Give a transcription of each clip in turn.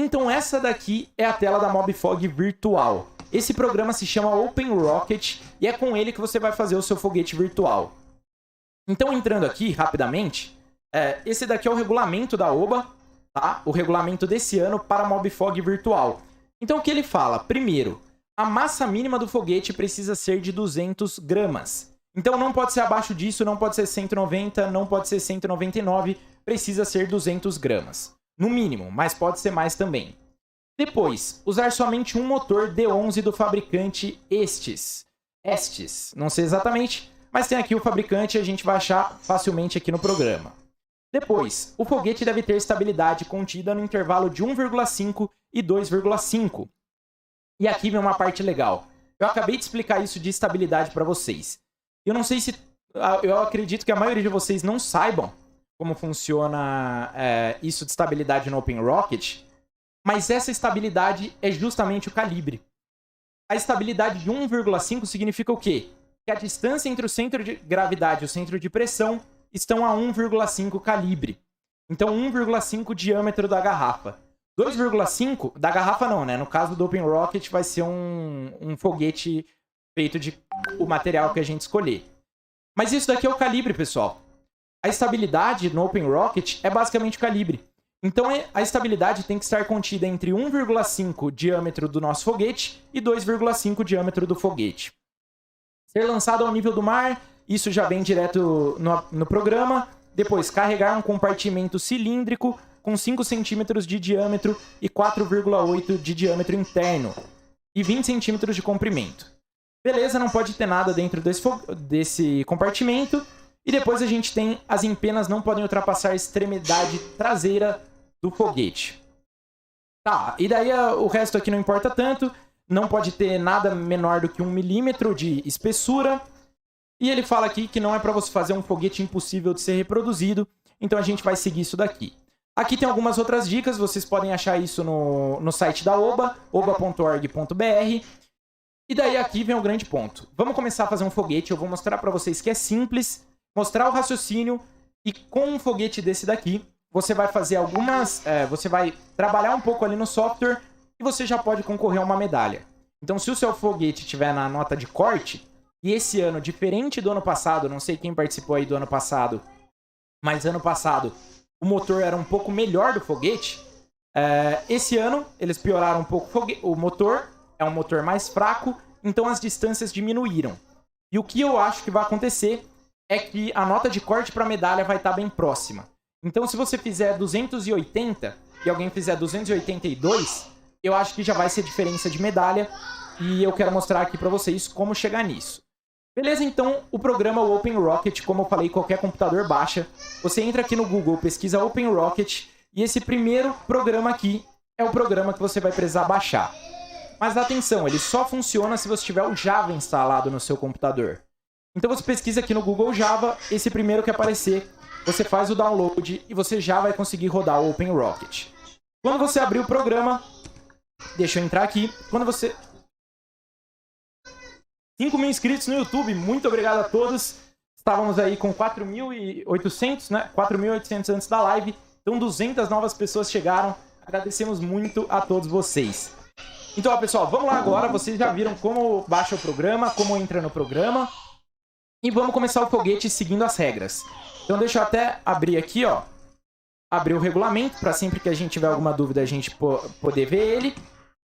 Então essa daqui é a tela da Mobfog virtual. Esse programa se chama OpenRocket e é com ele que você vai fazer o seu foguete virtual. Então entrando aqui rapidamente, esse daqui é o regulamento da OBA, tá? O regulamento desse ano para a Mobfog virtual. Então o que ele fala? Primeiro, a massa mínima do foguete precisa ser de 200 gramas. Então não pode ser abaixo disso, não pode ser 190, não pode ser 199, precisa ser 200 gramas. No mínimo, mas pode ser mais também. Depois, usar somente um motor D11 do fabricante Estes, não sei exatamente, mas tem aqui o fabricante e a gente vai achar facilmente aqui no programa. Depois, o foguete deve ter estabilidade contida no intervalo de 1,5 e 2,5. E aqui vem uma parte legal. Eu acabei de explicar isso de estabilidade para vocês. Eu não sei se... Eu acredito que a maioria de vocês não saibam como funciona isso de estabilidade no OpenRocket, mas essa estabilidade é justamente o calibre. A estabilidade de 1,5 significa o quê? Que a distância entre o centro de gravidade e o centro de pressão estão a 1,5 calibre. Então 1,5 diâmetro da garrafa. 2,5 da garrafa não, né? No caso do OpenRocket vai ser um foguete feito de o material que a gente escolher. Mas isso daqui é o calibre, pessoal. A estabilidade no OpenRocket é basicamente o calibre. Então a estabilidade tem que estar contida entre 1,5 diâmetro do nosso foguete e 2,5 diâmetro do foguete. Ser lançado ao nível do mar, isso já vem direto no programa. Depois, carregar um compartimento cilíndrico com 5 centímetros de diâmetro e 4,8 de diâmetro interno e 20 centímetros de comprimento. Beleza, não pode ter nada dentro desse compartimento. E depois a gente tem as empenas não podem ultrapassar a extremidade traseira do foguete. Tá, e daí o resto aqui não importa tanto. Não pode ter nada menor do que 1 milímetro de espessura. E ele fala aqui que não é para você fazer um foguete impossível de ser reproduzido. Então a gente vai seguir isso daqui. Aqui tem algumas outras dicas, vocês podem achar isso no site da OBA, oba.org.br. E daí aqui vem o grande ponto. Vamos começar a fazer um foguete, eu vou mostrar para vocês que é simples, mostrar o raciocínio, e com um foguete desse daqui, você vai fazer você vai trabalhar um pouco ali no software, e você já pode concorrer a uma medalha. Então se o seu foguete estiver na nota de corte, e esse ano, diferente do ano passado, não sei quem participou aí do ano passado, mas ano passado o motor era um pouco melhor do foguete. Esse ano eles pioraram um pouco o motor, é um motor mais fraco, então as distâncias diminuíram. E o que eu acho que vai acontecer é que a nota de corte para medalha vai estar bem próxima. Então se você fizer 280 e alguém fizer 282, eu acho que já vai ser diferença de medalha, e eu quero mostrar aqui para vocês como chegar nisso. Beleza, então o programa OpenRocket, como eu falei, qualquer computador baixa. Você entra aqui no Google, pesquisa OpenRocket, e esse primeiro programa aqui é o programa que você vai precisar baixar. Mas atenção, ele só funciona se você tiver o Java instalado no seu computador. Então você pesquisa aqui no Google Java, esse primeiro que aparecer, você faz o download e você já vai conseguir rodar o OpenRocket. Quando você abrir o programa, deixa eu entrar aqui, quando você... 5.000 inscritos no YouTube, muito obrigado a todos. Estávamos aí com 4.800, né? 4.800 antes da live. Então 200 novas pessoas chegaram. Agradecemos muito a todos vocês. Então, ó, pessoal, vamos lá agora. Vocês já viram como baixa o programa, como entra no programa. E vamos começar o foguete seguindo as regras. Então deixa eu até abrir aqui, ó. Abrir o regulamento, para sempre que a gente tiver alguma dúvida a gente poder ver ele.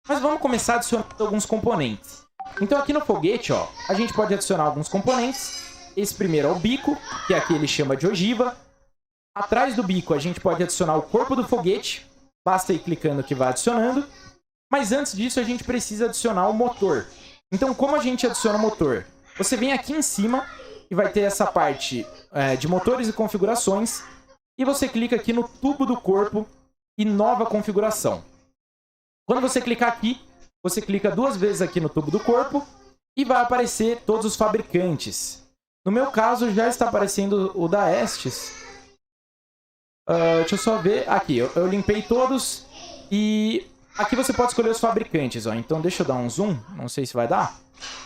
Mas vamos começar adicionando alguns componentes. Então aqui no foguete, ó, a gente pode adicionar alguns componentes. Esse primeiro é o bico, que aqui ele chama de ogiva. Atrás do bico a gente pode adicionar o corpo do foguete. Basta ir clicando que vai adicionando. Mas antes disso a gente precisa adicionar o motor. Então como a gente adiciona o motor? Você vem aqui em cima e vai ter essa parte de motores e configurações. E você clica aqui no tubo do corpo e nova configuração. Quando você clicar aqui, você clica 2 vezes aqui no tubo do corpo e vai aparecer todos os fabricantes. No meu caso, já está aparecendo o da Estes. Deixa eu só ver. Aqui, eu limpei todos. E aqui você pode escolher os fabricantes. Ó. Então, deixa eu dar um zoom. Não sei se vai dar.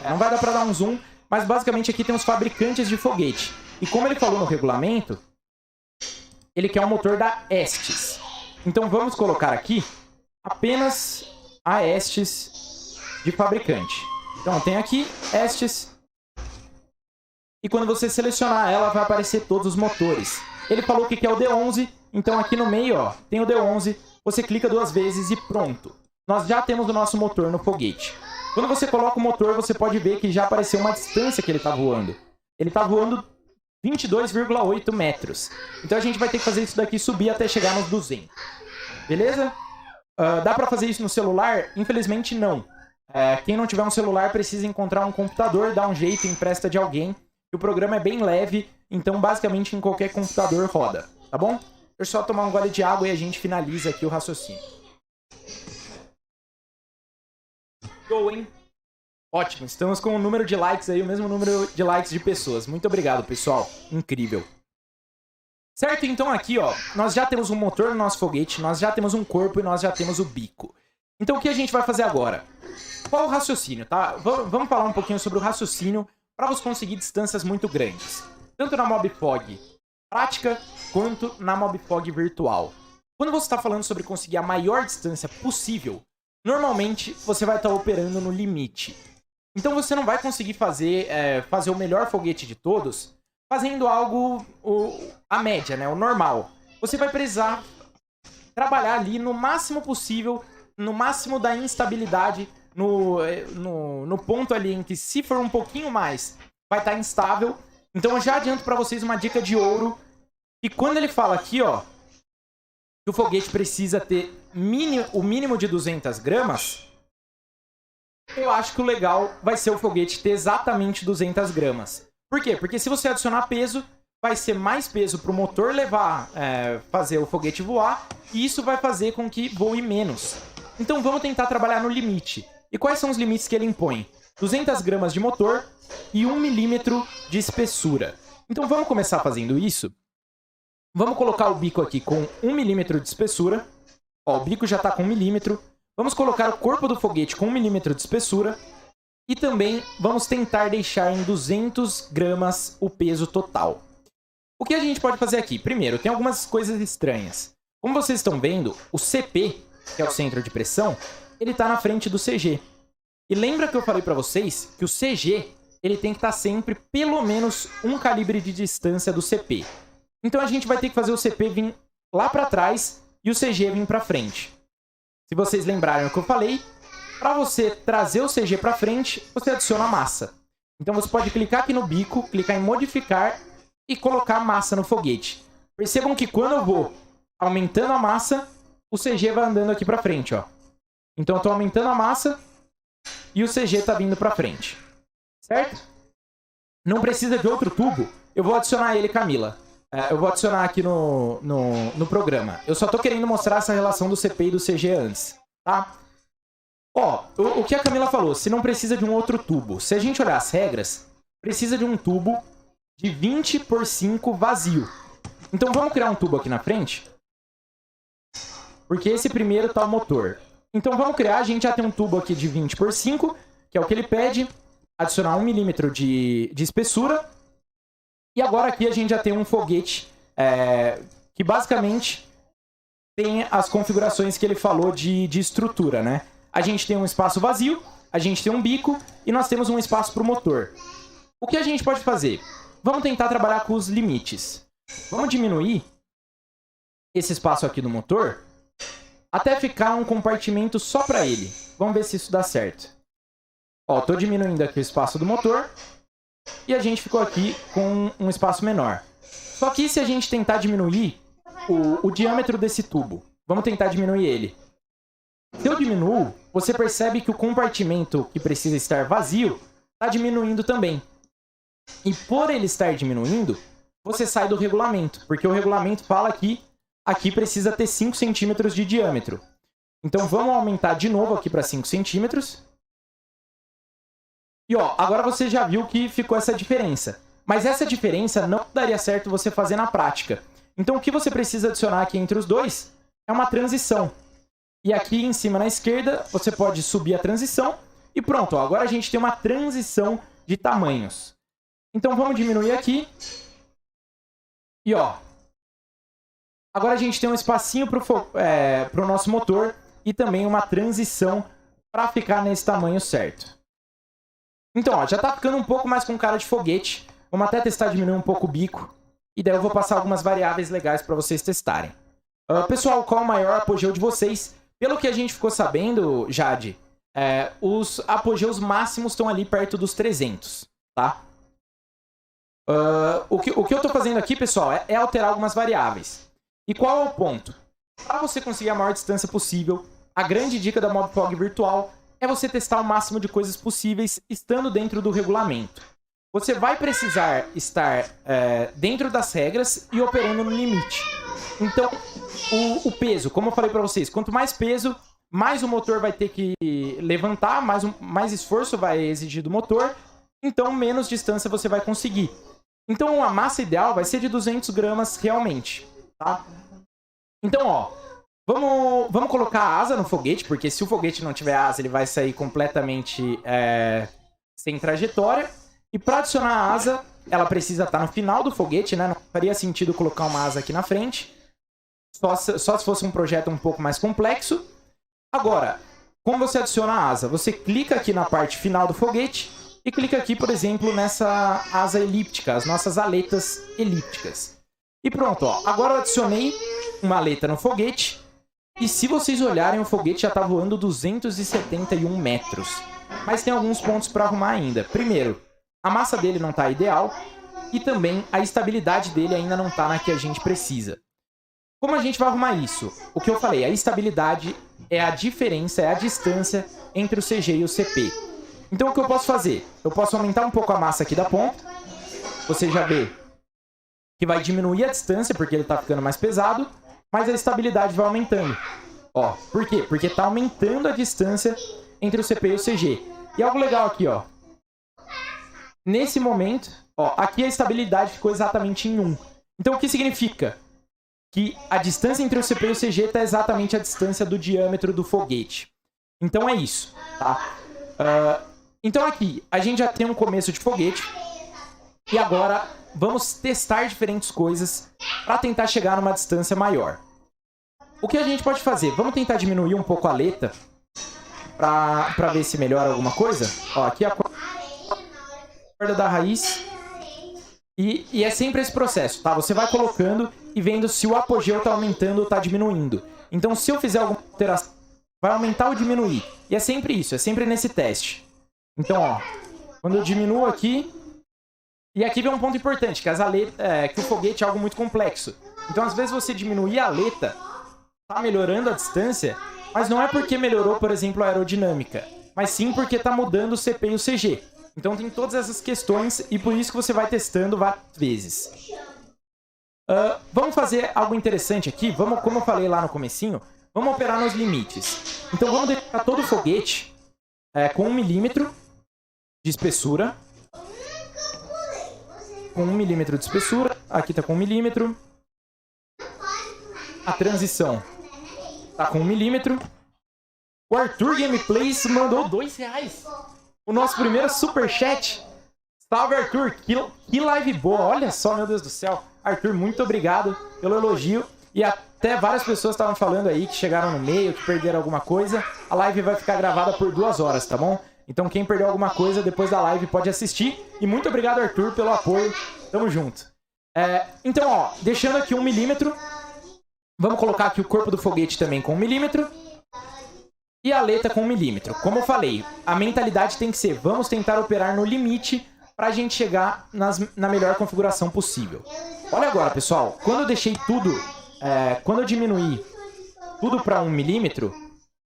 Não vai dar para dar um zoom. Mas, basicamente, aqui tem os fabricantes de foguete. E como ele falou no regulamento, ele quer um motor da Estes. Então, vamos colocar aqui apenas a hastes de fabricante. Então tem aqui hastes. E quando você selecionar ela, vai aparecer todos os motores. Ele falou que quer o D11, então aqui no meio, ó, tem o D11. Você clica 2 vezes e pronto. Nós já temos o nosso motor no foguete. Quando você coloca o motor, você pode ver que já apareceu uma distância que ele está voando. Ele está voando 22,8 metros. Então a gente vai ter que fazer isso daqui subir até chegar nos 200. Beleza? Dá para fazer isso no celular? Infelizmente não. Quem não tiver um celular precisa encontrar um computador, dar um jeito, empresta de alguém. O programa é bem leve, então basicamente em qualquer computador roda, tá bom? Deixa eu só tomar um gole de água e a gente finaliza aqui o raciocínio. Show, hein? Ótimo, estamos com o número de likes aí, o mesmo número de likes de pessoas. Muito obrigado, pessoal. Incrível. Certo? Então aqui, ó, nós já temos um motor no nosso foguete, nós já temos um corpo e nós já temos o bico. Então o que a gente vai fazer agora? Qual o raciocínio, tá? Vamos falar um pouquinho sobre o raciocínio para você conseguir distâncias muito grandes. Tanto na MobFog prática, quanto na MobFog virtual. Quando você está falando sobre conseguir a maior distância possível, normalmente você vai estar operando no limite. Então você não vai conseguir fazer o melhor foguete de todos fazendo algo, a média, né, o normal. Você vai precisar trabalhar ali no máximo possível, no máximo da instabilidade, no ponto ali em que se for um pouquinho mais, vai estar instável. Então eu já adianto para vocês uma dica de ouro, que quando ele fala aqui, ó, que o foguete precisa ter o mínimo de 200 gramas, eu acho que o legal vai ser o foguete ter exatamente 200 gramas. Por quê? Porque se você adicionar peso, vai ser mais peso para o motor fazer o foguete voar, e isso vai fazer com que voe menos. Então vamos tentar trabalhar no limite. E quais são os limites que ele impõe? 200 gramas de motor e 1 milímetro de espessura. Então vamos começar fazendo isso. Vamos colocar o bico aqui com 1 milímetro de espessura. Ó, o bico já está com 1 milímetro. Vamos colocar o corpo do foguete com 1 milímetro de espessura. E também vamos tentar deixar em 200 gramas o peso total. O que a gente pode fazer aqui? Primeiro, tem algumas coisas estranhas. Como vocês estão vendo, o CP, que é o centro de pressão, ele está na frente do CG. E lembra que eu falei para vocês que o CG ele tem que estar sempre pelo menos um calibre de distância do CP. Então a gente vai ter que fazer o CP vir lá para trás e o CG vir para frente. Se vocês lembrarem o que eu falei, para você trazer o CG para frente, você adiciona massa. Então você pode clicar aqui no bico, clicar em modificar e colocar massa no foguete. Percebam que quando eu vou aumentando a massa, o CG vai andando aqui para frente, ó. Então eu estou aumentando a massa e o CG está vindo para frente. Certo? Não precisa de outro tubo. Eu vou adicionar ele, Camila. Eu vou adicionar aqui no programa. Eu só tô querendo mostrar essa relação do CP e do CG antes, tá? Ó, o que a Camila falou, se não precisa de um outro tubo. Se a gente olhar as regras, precisa de um tubo de 20 por 5 vazio. Então vamos criar um tubo aqui na frente. Porque esse primeiro tá o motor. Então vamos criar, a gente já tem um tubo aqui de 20 por 5, que é o que ele pede. Adicionar 1 milímetro de espessura. E agora aqui a gente já tem um foguete que basicamente tem as configurações que ele falou de estrutura, né? A gente tem um espaço vazio, a gente tem um bico e nós temos um espaço para o motor. O que a gente pode fazer? Vamos tentar trabalhar com os limites. Vamos diminuir esse espaço aqui do motor até ficar um compartimento só para ele. Vamos ver se isso dá certo. Ó, tô diminuindo aqui o espaço do motor. E a gente ficou aqui com um espaço menor. Só que se a gente tentar diminuir o diâmetro desse tubo, vamos tentar diminuir ele. Se eu diminuo, você percebe que o compartimento que precisa estar vazio está diminuindo também. E por ele estar diminuindo, você sai do regulamento, porque o regulamento fala que aqui precisa ter 5 centímetros de diâmetro. Então vamos aumentar de novo aqui para 5 centímetros. E ó, agora você já viu que ficou essa diferença. Mas essa diferença não daria certo você fazer na prática. Então o que você precisa adicionar aqui entre os dois é uma transição. E aqui em cima na esquerda você pode subir a transição. E pronto, ó, agora a gente tem uma transição de tamanhos. Então vamos diminuir aqui. E ó, agora a gente tem um espacinho para o nosso motor e também uma transição para ficar nesse tamanho certo. Então, ó, já tá ficando um pouco mais com cara de foguete. Vamos até testar diminuir um pouco o bico. E daí eu vou passar algumas variáveis legais para vocês testarem. Pessoal, qual o maior apogeu de vocês? Pelo que a gente ficou sabendo, Jade, os apogeus máximos estão ali perto dos 300, tá? O que eu tô fazendo aqui, pessoal, é alterar algumas variáveis. E qual é o ponto? Para você conseguir a maior distância possível, a grande dica da MobFog virtual é você testar o máximo de coisas possíveis estando dentro do regulamento. Você vai precisar estar dentro das regras e operando no limite. Então, o peso, como eu falei para vocês, quanto mais peso, mais o motor vai ter que levantar, mais esforço vai exigir do motor, então menos distância você vai conseguir. Então, a massa ideal vai ser de 200 gramas realmente, tá? Então, ó, vamos colocar a asa no foguete, porque se o foguete não tiver asa, ele vai sair completamente sem trajetória. E para adicionar a asa, ela precisa estar no final do foguete, né? Não faria sentido colocar uma asa aqui na frente. Só se fosse um projeto um pouco mais complexo. Agora, como você adiciona a asa? Você clica aqui na parte final do foguete e clica aqui, por exemplo, nessa asa elíptica, as nossas aletas elípticas. E pronto, ó. Agora eu adicionei uma aleta no foguete. E se vocês olharem, o foguete já está voando 271 metros. Mas tem alguns pontos para arrumar ainda. Primeiro, a massa dele não está ideal. E também a estabilidade dele ainda não está na que a gente precisa. Como a gente vai arrumar isso? O que eu falei, a estabilidade é a diferença, é a distância entre o CG e o CP. Então o que eu posso fazer? Eu posso aumentar um pouco a massa aqui da ponta. Você já vê que vai diminuir a distância, porque ele está ficando mais pesado. Mas a estabilidade vai aumentando. Ó, por quê? Porque está aumentando a distância entre o CP e o CG. E algo legal aqui, ó. Nesse momento, ó, aqui a estabilidade ficou exatamente em 1. Então o que significa? Que a distância entre o CP e o CG está exatamente a distância do diâmetro do foguete. Então é isso, tá? Então aqui, a gente já tem um começo de foguete. E agora vamos testar diferentes coisas para tentar chegar numa distância maior. O que a gente pode fazer? Vamos tentar diminuir um pouco a aleta para ver se melhora alguma coisa. Ó, aqui a corda da raiz. E é sempre esse processo, tá? Você vai colocando e vendo se o apogeu tá aumentando ou tá diminuindo. Então, se eu fizer alguma alteração, vai aumentar ou diminuir. E é sempre isso, é sempre nesse teste. Então, ó, quando eu diminuo aqui... E aqui vem um ponto importante, que, que o foguete é algo muito complexo. Então, às vezes, você diminuir a aleta, tá melhorando a distância, mas não é porque melhorou, por exemplo, a aerodinâmica, mas sim porque tá mudando o CP e o CG. Então tem todas essas questões e por isso que você vai testando várias vezes. Vamos fazer algo interessante aqui. Vamos, como eu falei lá no comecinho, vamos operar nos limites. Então vamos deixar todo o foguete com 1 milímetro de espessura. Com 1 milímetro de espessura. Aqui tá com 1 milímetro. A transição tá com 1 milímetro. O Arthur Gameplays mandou R$2. O nosso primeiro superchat. Salve, Arthur. Que live boa. Olha só, meu Deus do céu. Arthur, muito obrigado pelo elogio. E até várias pessoas estavam falando aí que chegaram no meio, que perderam alguma coisa. A live vai ficar gravada por 2 horas, tá bom? Então quem perdeu alguma coisa depois da live pode assistir. E muito obrigado, Arthur, pelo apoio. Tamo junto. Então, ó, deixando aqui 1 milímetro. Vamos colocar aqui o corpo do foguete também com 1 milímetro. E a aleta com 1 milímetro. Como eu falei, a mentalidade tem que ser, vamos tentar operar no limite para a gente chegar na melhor configuração possível. Olha agora, pessoal, quando eu deixei tudo, quando eu diminuí tudo para 1 milímetro,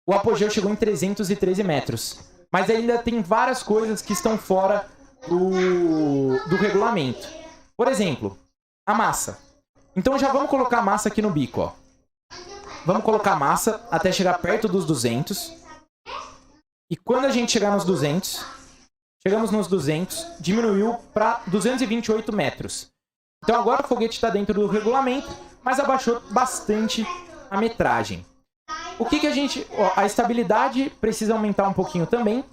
o apogeu chegou em 313 metros. Mas ainda tem várias coisas que estão fora do regulamento. Por exemplo, a massa. Então já vamos colocar a massa aqui no bico, ó. Vamos colocar a massa até chegar perto dos 200. E quando a gente chegar nos 200, chegamos nos 200, diminuiu para 228 metros. Então agora o foguete está dentro do regulamento, mas abaixou bastante a metragem. O que a gente... a estabilidade precisa aumentar um pouquinho também.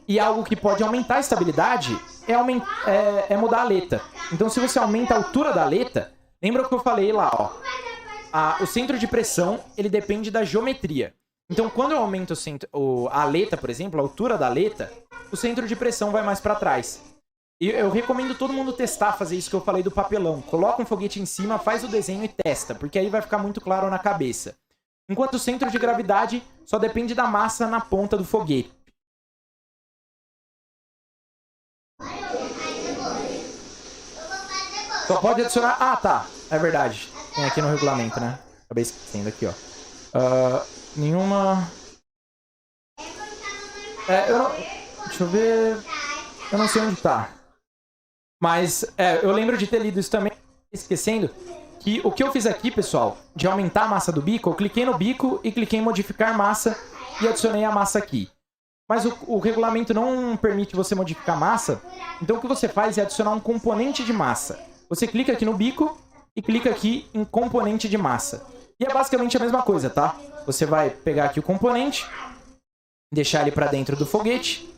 E algo que pode aumentar a estabilidade é mudar a aleta. Então se você aumenta a altura da aleta, lembra o que eu falei lá, ó. O centro de pressão, ele depende da geometria. Então, quando eu aumento a aleta, por exemplo, a altura da aleta, o centro de pressão vai mais para trás. E eu recomendo todo mundo testar, fazer isso que eu falei do papelão. Coloca um foguete em cima, faz o desenho e testa, porque aí vai ficar muito claro na cabeça. Enquanto o centro de gravidade só depende da massa na ponta do foguete. Só pode adicionar... Ah, tá. É verdade. Tem aqui no regulamento, né? Acabei esquecendo aqui, ó. Nenhuma... Deixa eu ver... Eu não sei onde tá. Mas eu lembro de ter lido isso também, esquecendo, que o que eu fiz aqui, pessoal, de aumentar a massa do bico, eu cliquei no bico e cliquei em modificar massa e adicionei a massa aqui. Mas o regulamento não permite você modificar a massa, então o que você faz é adicionar um componente de massa. Você clica aqui no bico e clica aqui em componente de massa. E é basicamente a mesma coisa, tá? Você vai pegar aqui o componente, deixar ele para dentro do foguete,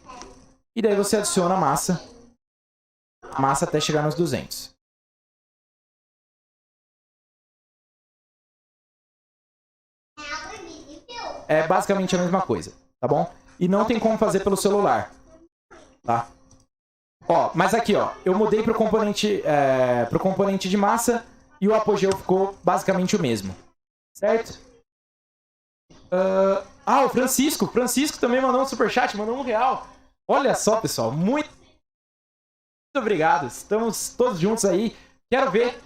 e daí você adiciona a massa até chegar nos 200. É basicamente a mesma coisa, tá bom? E não tem como fazer pelo celular, tá? Ó, mas aqui, ó, eu mudei pro componente de massa e o apogeu ficou basicamente o mesmo, certo? O Francisco também mandou um superchat, mandou R$1. Olha só, pessoal, muito obrigado, estamos todos juntos aí. Quero ver.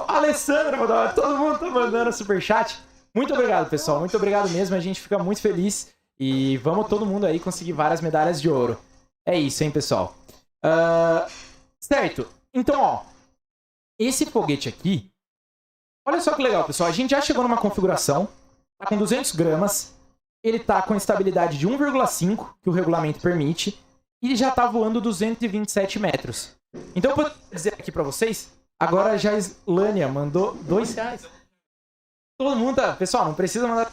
A Alessandra mandou, todo mundo tá mandando superchat. Muito obrigado, pessoal, muito obrigado mesmo, a gente fica muito feliz. E vamos todo mundo aí conseguir várias medalhas de ouro. É isso, hein, pessoal. Certo, então, ó, esse foguete aqui, olha só que legal, pessoal, a gente já chegou numa configuração, tá com 200 gramas, ele tá com estabilidade de 1,5, que o regulamento permite, e já tá voando 227 metros. Então, eu vou dizer aqui pra vocês, agora já a Islânia mandou R$2. Todo mundo tá, pessoal, não precisa mandar